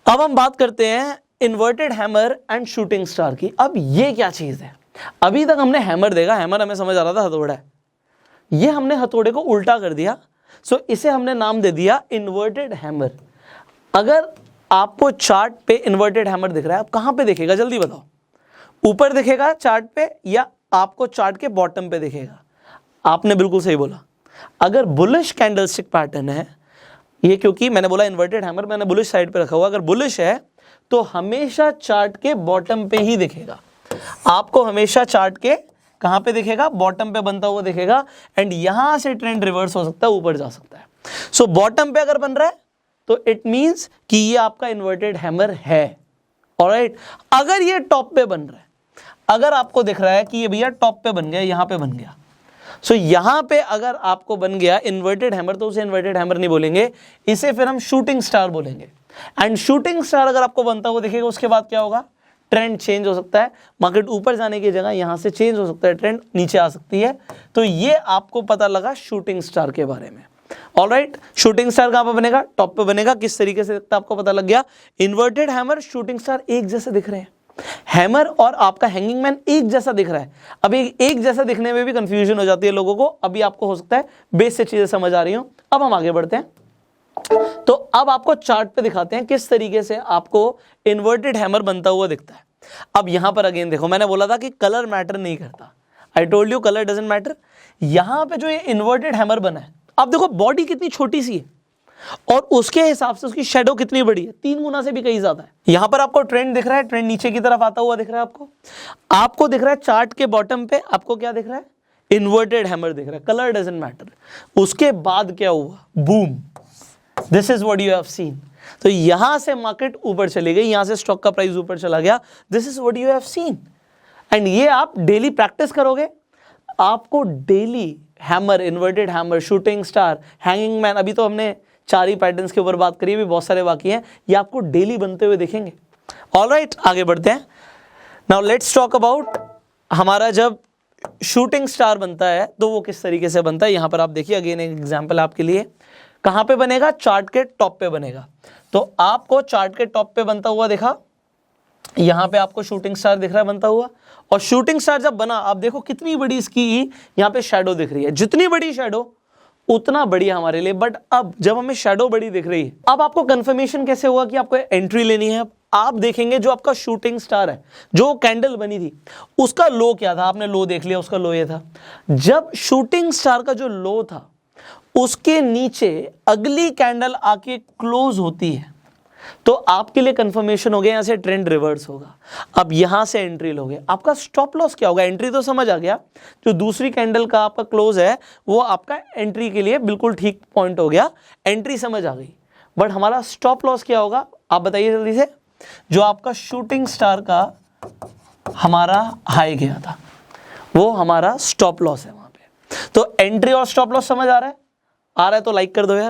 अब हम बात करते हैं inverted hammer and shooting star की। अब ये क्या चीज है? अभी तक हमने हैमर देखा, हैमर हमें समझ आ रहा था हथौड़ा है, ये हमने हथौड़े को उल्टा कर दिया, सो इसे हमने नाम दे दिया इन्वर्टेड हैमर। अगर आपको चार्ट पे इन्वर्टेड हैमर दिख रहा है, आप कहां पे दिखेगा जल्दी बताओ? ऊपर दिखेगा चार्ट पे या आपको चार्ट के बॉटम पे दिखेगा? आपने बिल्कुल सही बोला। अगर बुलिश कैंडलस्टिक पैटर्न है ये, क्योंकि मैंने बोला इन्वर्टेड हैमर, मैंने बुलिश साइड पे रखा हुआ, अगर बुलिश है तो हमेशा चार्ट के बॉटम पे ही दिखेगा। आपको हमेशा चार्ट के कहां पे दिखेगा? बॉटम पे बनता हुआ दिखेगा। एंड यहां से ट्रेंड रिवर्स हो सकता है, ऊपर जा सकता है। सो बॉटम पे अगर बन रहा है तो इट मींस कि ये आपका इन्वर्टेड हैमर है। ऑलराइट, अगर ये टॉप पे बन रहा है, अगर आपको दिख रहा है कि ये भैया टॉप पे बन गया, यहां पे बन गया, सो यहां पे अगर आपको बन गया इन्वर्टेड हैमर, तो उसे इन्वर्टेड हैमर नहीं बोलेंगे, इसे फिर हम शूटिंग स्टार बोलेंगे। एंड शूटिंग स्टार अगर आपको बनता हुआ दिखेगा, उसके बाद क्या होगा? ट्रेंड चेंज हो सकता है, मार्केट ऊपर जाने की जगह यहां से चेंज हो सकता है, ट्रेंड नीचे आ सकती है। तो ये आपको पता लगा शूटिंग स्टार के बारे में। ऑलराइट, शूटिंग स्टार कहां पे बनेगा? टॉप पे बनेगा। किस तरीके से दिखता है आपको पता लग गया। इन्वर्टेड हैमर, शूटिंग स्टार एक जैसे दिख रहे हैं, हैमर और आपका हैंगिंग मैन एक जैसा दिख रहा है। अभी एक जैसा दिखने में भी कंफ्यूजन हो जाती है लोगों को, अभी आपको हो सकता है बेसिक चीजें समझ आ रही हो। अब हम आगे बढ़ते हैं, तो अब आपको चार्ट पे दिखाते हैं किस तरीके से आपको इन्वर्टेड हैमर बनता हुआ दिखता है। अब यहां पर अगेन देखो, मैंने बोला था कि कलर मैटर नहीं करता, I told you colour doesn't matter. यहां पे जो ये इन्वर्टेड हैमर बना है, अब देखो बॉडी कितनी छोटी सी है और उसके हिसाब से उसकी शेडो कितनी बड़ी है, 3 गुना से भी कहीं ज्यादा है। यहां पर आपको ट्रेंड दिख रहा है, ट्रेंड नीचे की तरफ आता हुआ दिख रहा है आपको दिख रहा है चार्ट के बॉटम पे, आपको क्या दिख रहा है? इन्वर्टेड हैमर दिख रहा है, कलर डजंट मैटर। उसके बाद क्या हुआ? Boom, this is what you have seen. तो यहां से मार्केट ऊपर चली गई, यहां से स्टॉक का प्राइस ऊपर चला गया, this is what you have seen. And ये आप डेली प्रैक्टिस करोगे, आपको daily hammer, inverted hammer, shooting star, hanging man, अभी तो हमने 4 ही पैटर्न्स के ऊपर बात करी है, भी बहुत सारे बाकी हैं, ये आपको डेली बनते हुए दिखेंगे। ऑलराइट, आगे बढ़ते हैं। नाउ लेट्स टॉक अबाउट हमारा जब शूटिंग स्टार बनता है तो वो किस तरीके से बनता है। यहां पर आप देखिए, अगेन एक एग्जांपल आपके लिए। कहां पे बनेगा? चार्ट के टॉप पे बनेगा। तो आपको चार्ट के टॉप पे बनता हुआ दिखा, यहां पे आपको शूटिंग स्टार दिख रहा है बनता हुआ, और शूटिंग स्टार जब बना, आप देखो कितनी बड़ी इसकी यहां पे शैडो दिख रही है, जितनी बड़ी शैडो उतना बढ़िया हमारे लिए। बट अब जब हमें शैडो बड़ी दिख रही है, अब आपको कंफर्मेशन कैसे होगा कि आपको एंट्री लेनी है? आप देखेंगे जो आपका शूटिंग स्टार है, जो कैंडल बनी थी, उसका लो क्या था? आपने लो देख लिया, उसका लो ये था। जब शूटिंग स्टार का जो लो था, उसके नीचे अगली कैंडल आके क्लोज होती है, तो आपके लिए कंफर्मेशन हो गया यहां से ट्रेंड रिवर्स होगा। अब यहां से एंट्री लोगे, आपका स्टॉप लॉस क्या होगा? एंट्री तो समझ आ गया, जो दूसरी कैंडल का आपका क्लोज है वो आपका एंट्री के लिए बिल्कुल ठीक पॉइंट हो गया, एंट्री समझ आ गई। बट हमारा स्टॉप लॉस क्या होगा? आप बताइए जल्दी से। जो आपका शूटिंग स्टार का हमारा हाई गया था, वो हमारा स्टॉप लॉस है वहां पे। तो एंट्री और स्टॉप लॉस समझ आ रहा है? तो लाइक कर दो यार।